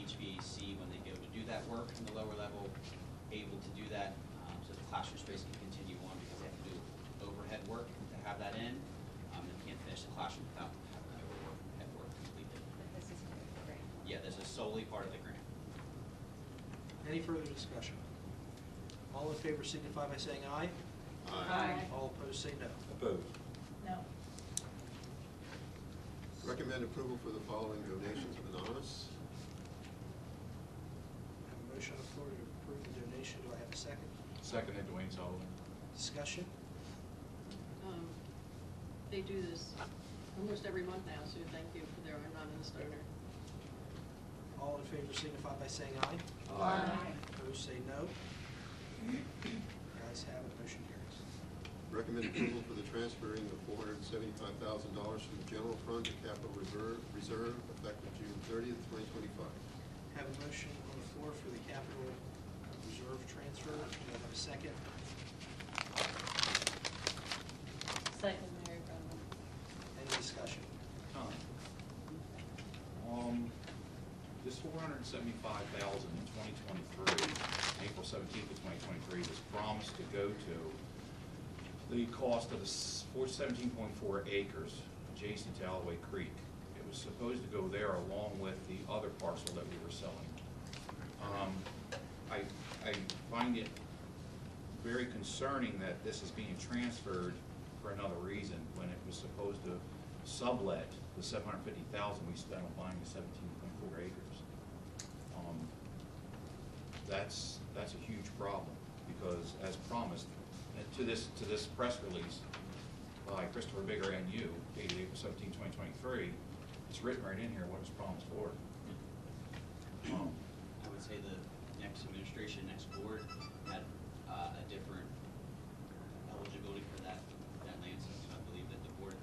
HVAC when they go to do that work in the lower level, able to do that so the classroom space can continue on because they have to do overhead work to have that in. They can't finish the classroom without having that overhead work completed. But this is great. Yeah, this is solely part of the grant. Any further discussion? All in favor signify by saying aye. Aye. All opposed say no. Opposed. No. Recommend approval for the following donations of anonymous. I have a motion on the floor to approve the donation. Do I have a second? Seconded, Dwayne Sullivan. Discussion? They do this almost every month now, so thank you for their anonymous donor. All in favor signify by saying aye. Aye. Opposed say no. Guys have it, motion carries. Recommend approval for the transferring of $475,000 from the general fund to capital reserve effective June 30th, 2025. Have a motion on the floor for the capital reserve transfer. Do I have a second? Second, Mary Brennan. Any discussion? This $475,000 in 2023, April 17th of 2023, was promised to go to the cost of the 17.4 acres adjacent to Alloway Creek. It was supposed to go there along with the other parcel that we were selling. I find it very concerning that this is being transferred for another reason when it was supposed to sublet the $750,000 we spent on buying the 17.4 acres. That's a huge problem because, as promised, and to this press release by Christopher Bigger and you, dated April 17, 2023, it's written right in here what was promised for. I would say the next administration, next board had a different eligibility for that land sale. So I believe that the board,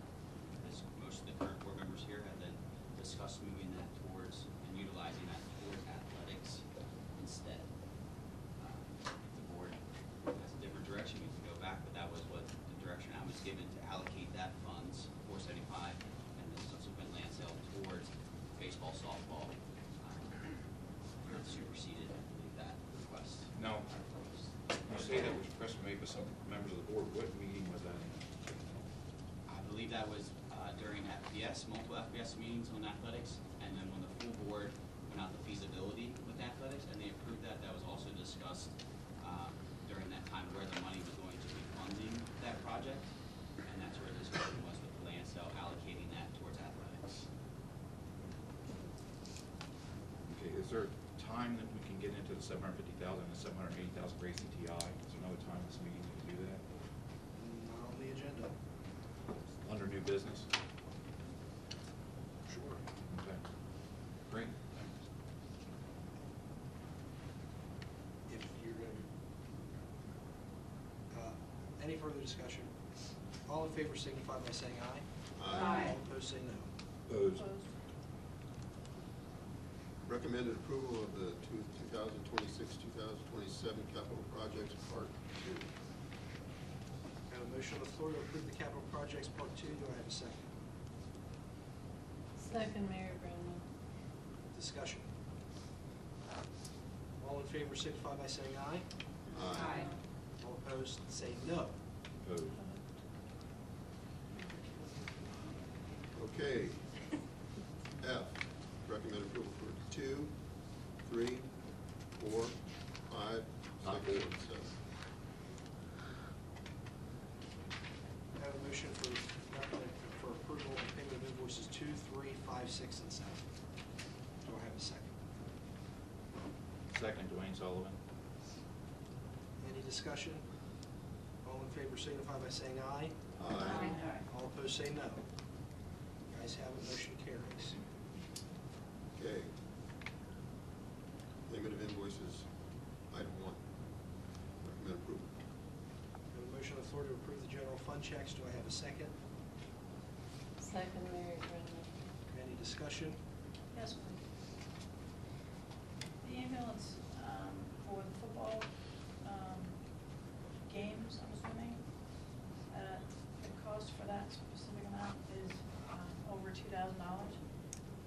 as most of the current board members here, have then discussed moving that towards and utilizing that toward athletics instead. If the board has a different direction, we can go back, but that was what the direction I was given to allocate that funds, 475, and the subsequent land sale towards baseball, softball. Not superseded, I believe, that request. Now, you say that was requested made by some members of the board. What meeting was that in? I believe that was during FPS, multiple FPS meetings on athletics, and then when the full board went out the feasibility with athletics, and they approved that, that was also discussed during that time where the money was going to be funding that project, and that's where this discussion was with the land sale, allocating that towards athletics. Okay, is there a time that we can get into the 750,000 and the 780,000 for ACTI? Is there another time this meeting we can do that? Not on the agenda. Under new business? Sure. Okay. Great. Thanks. If you're going to, any further discussion? All in favor signify by saying aye. Aye. All opposed say no. Opposed. Recommended approval of the 2026-2027 capital projects Part 2. I have a motion on the floor to approve the capital projects Part 2. Do I have a second? Second, Mary Brennan. Discussion. All in favor signify by saying aye. Aye. All opposed say no. Opposed. Okay. F, recommend approval for 2, 3, 4, 5, 6, and 7. I have a motion for approval and payment of invoices 2, 3, 5, 6, and 7. Do I have a second? Second, Dwayne Sullivan. Any discussion? All in favor signify by saying aye. Aye. All opposed say no. Guys have it, motion carries. Okay. Payment of invoices, item 1. Recommend approval. I have a motion on the floor to approve the general fund checks. Do I have a second? Second, Mary Brennan. Any discussion? Yes, please. The ambulance for the football games, I'm assuming, the cost for that specific amount is over $2,000.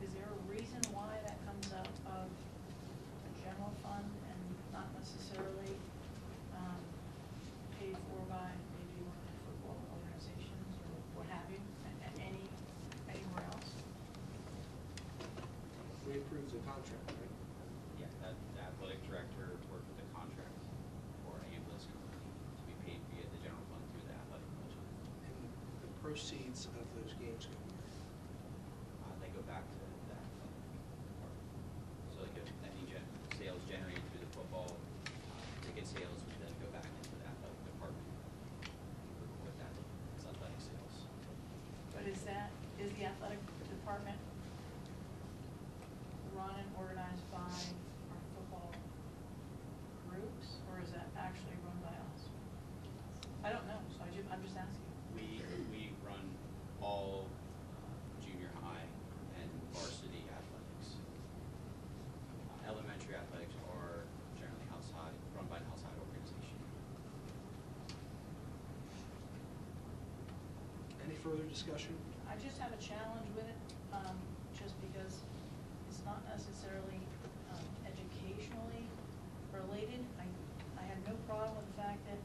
Is there a reason why that comes out of We approved the contract, right? Yeah, that the athletic director worked with the contract for an ambulance company to be paid via the general fund through the athletic budget. And the proceeds of those games go where? They go back to the athletic department. So like if any sales generated through the football, ticket sales would then go back into the athletic department with that as athletic sales. But is the athletic department run and organized by our football groups, or is that actually run by us? I don't know, so I'm just asking. We run all junior high and varsity athletics. Elementary athletics are generally run by an outside organization. Any further discussion? I just have a challenge with it, just because it's not necessarily educationally related. I have no problem with the fact that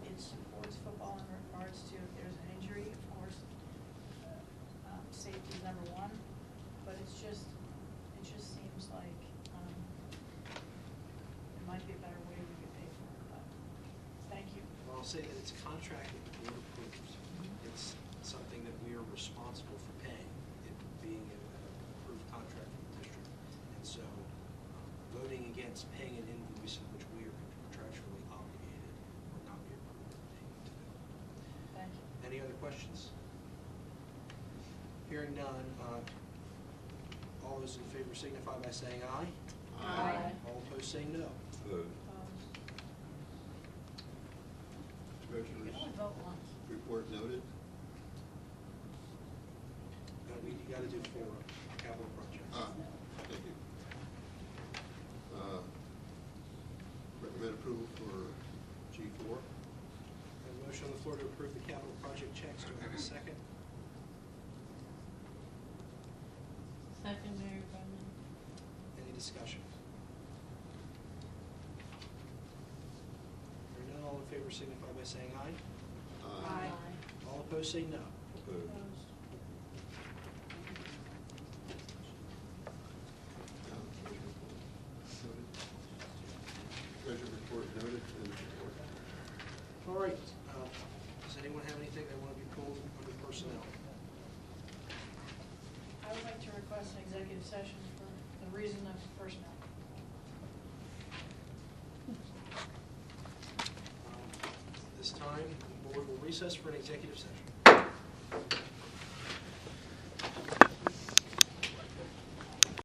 it supports football in regards to if there's an injury, of course, safety is number one, but it just seems like there might be a better way we could pay for it, but thank you. Well, I'll say that it's a contract that the board approves. It's something that we are responsible for paying, it being an approved contract from the district. And so voting against paying an invoice in which we are contractually obligated would not be approved payment to them. Thank you. Any other questions? Hearing none, all those in favor signify by saying aye. Aye. All opposed say no. Opposed. Opposed? You Treasurer's can only vote once. report noted. You gotta do for capital projects. Thank you. Recommend approval for G4. A motion on the floor to approve the capital project checks. Do I have a second? Second, Mary Brennan. Any discussion? Hearing none, all in favor signify by saying aye. Aye. All opposed say no. Opposed. Opposed? Treasurer report noted and report. All right, does anyone have anything they want to be pulled under personnel? I would like to request an executive session for the reason of personnel. This time, the board will recess for an executive session.